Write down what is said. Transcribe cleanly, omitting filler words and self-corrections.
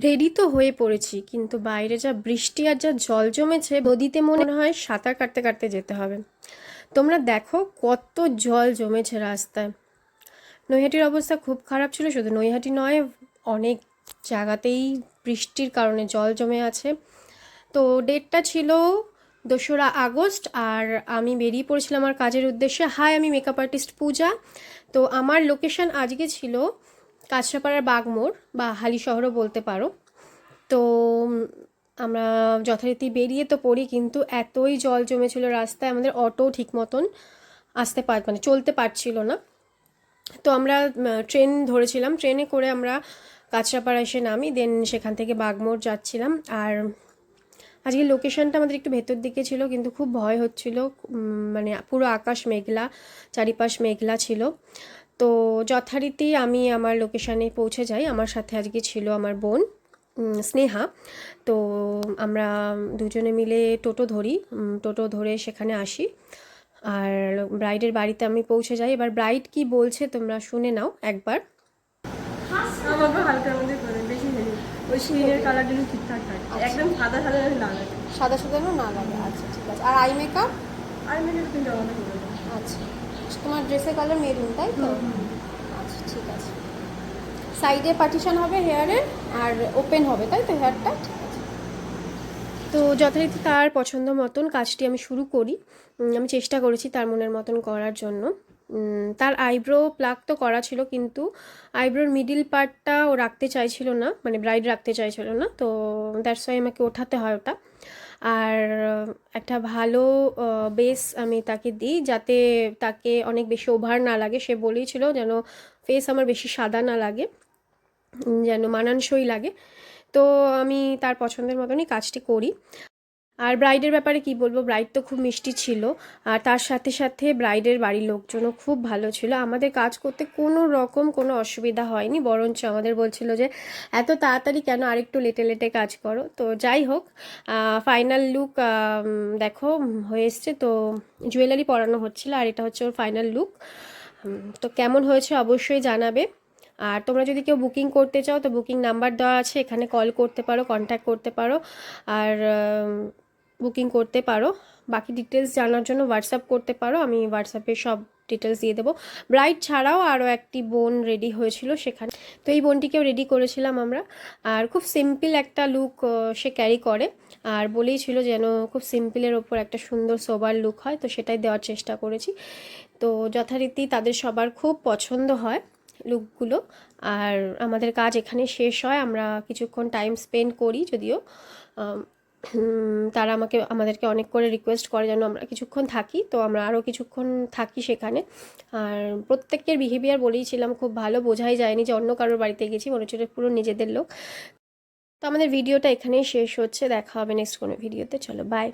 Ready তো হয়ে পড়েছি, কিন্তু বাইরে যা বৃষ্টি আর যা জল জমেছে, নদীতে মনে হয় সাঁতার কাটতে কাটতে যেতে হবে। তোমরা দেখো কত জল জমেছে রাস্তায়। নৈহাটির অবস্থা খুব খারাপ ছিল, শুধু নৈহাটি নয়, অনেক জায়গাতেই বৃষ্টির কারণে জল জমে আছে। তো ডেটটা ছিল 2রা আগস্ট, আর আমি বেরিয়ে পড়েছিলাম আমার কাজের উদ্দেশ্যে। হাই, আমি মেকআপ আর্টিস্ট পূজা। তো আমার লোকেশন আজকে ছিল কাঁচরাপাড়ার বাগমোড় বা হালিশহরও বলতে পারো। তো আমরা যথারীতি বেরিয়ে তো পড়ি, কিন্তু এতই জল জমেছিল রাস্তায়, আমাদের অটো ঠিক মতন মানে চলতে পারছিল না। তো আমরা ট্রেন ধরেছিলাম, ট্রেনে করে আমরা কাঁচরাপাড়া এসে নামি, দেন সেখান থেকে বাগমোড় যাচ্ছিলাম। আর আজকে লোকেশনটা আমাদের একটু ভেতর দিকে ছিল, কিন্তু খুব ভয় হচ্ছিল। মানে পুরো আকাশ মেঘলা, চারিপাশ মেঘলা ছিল। তো যথারীতি আমি আমার লোকেশানে পৌঁছে যাই। আমার সাথে আজকে ছিল আমার বোন স্নেহা। তো আমরা দুজনে মিলে টোটো ধরি, টোটো ধরে সেখানে আসি। আর ব্রাইডের বাড়িতে আমি পৌঁছে যাই। এবার ব্রাইড কি বলছে তোমরা শুনে নাও একবার। আমাকে হালকার মধ্যে করে, বেশি হেভি। ওই স্কিনের কালার যদি ঠিকঠাক থাকে, একদম সাদা সাদা যেন না লাগে। সাদা সাদানো না লাগে, আচ্ছা ঠিক আছে। আর আই মেকআপ? আর মেকআপ কিন্তু আমাদের করে দেবো। আচ্ছা, তোমার ড্রেসের কালার মেরুন, তাই তো? আচ্ছা ঠিক আছে। সাইডে পার্টিশন হবে হেয়ারের, আর ওপেন হবে, তাই তো হেয়ারটা? ঠিক আছে। তো যথারীতি তার পছন্দ মতন কাজটি আমি শুরু করি। আমি চেষ্টা করেছি তার মনের মতন করার জন্য। তার আইব্রো প্লাক তো করা ছিল, কিন্তু আইব্রোর মিডিল পার্টটা ও রাখতে চাইছিল না, মানে ব্রাইড রাখতে চাইছিল না। তো দ্যাটস ওয়াই আমাকে ওঠাতে হয় ওটা। আর একটা ভালো বেস আমি তাকে দিই, যাতে তাকে অনেক বেশি ওভার না লাগে। সে বলেইছিল যেন ফেস আমার বেশি সাদা না লাগে, যেন মানানসই লাগে। তো আমি তার পছন্দের মতনই কাজটি করি। আর ব্রাইডের ব্যাপারে কি বলবো, ব্রাইড তো খুব মিষ্টি ছিল। আর তার সাথে সাথে ব্রাইডের বাড়ির লোকজনও খুব ভালো ছিল। আমাদের কাজ করতে কোনো রকম কোনো অসুবিধা হয়নি, বরঞ্চ আমাদের বলছিল যে এত তাড়াতাড়ি কেন, আরেকটু লেটে লেটে কাজ করো। তো যাই হোক, ফাইনাল লুক দেখো হয়ে এসছে। তো জুয়েলারি পরানো হচ্ছিল, আর এটা হচ্ছে ওর ফাইনাল লুক। তো কেমন হয়েছে অবশ্যই জানাবে। আর তোমরা যদি কেউ বুকিং করতে চাও, তো বুকিং নাম্বার দেওয়া আছে, এখানে কল করতে পারো, কন্ট্যাক্ট করতে পারো, আর বুকিং করতে পারো। বাকি ডিটেলস জানার জন্য হোয়াটসঅ্যাপ করতে পারো, আমি হোয়াটসঅ্যাপে সব ডিটেলস দিয়ে দেবো। ব্রাইড ছাড়াও আরও একটি বোন রেডি হয়েছিল সেখানে, তো এই বোনটিকেও রেডি করেছিলাম আমরা। আর খুব সিম্পল একটা লুক সে ক্যারি করে, আর বলেই ছিল যেন খুব সিম্পলের ওপর একটা সুন্দর সোবার লুক হয়, তো সেটাই দেওয়ার চেষ্টা করেছি। তো যথারীতি তাদের সবার খুব পছন্দ হয় লুকগুলো। আর আমাদের কাজ এখানে শেষ হয়, আমরা কিছুক্ষণ টাইম স্পেন্ড করি, যদিও তারা আমাদেরকে অনেক করে রিকোয়েস্ট করে যেন আমরা কিছুক্ষণ থাকি। তো আমরা আরও কিছুক্ষণ থাকি সেখানে। আর প্রত্যেকের বিহেভিয়ার বলেইছিলাম খুব ভালো, বোঝাই যায়নি যে অন্য কারোর বাড়িতে গেছি, মনে হচ্ছে পুরো নিজেদের লোক। তো আমাদের ভিডিওটা এখানেই শেষ হচ্ছে, দেখা হবে নেক্সট কোনো ভিডিওতে। চলো বাই।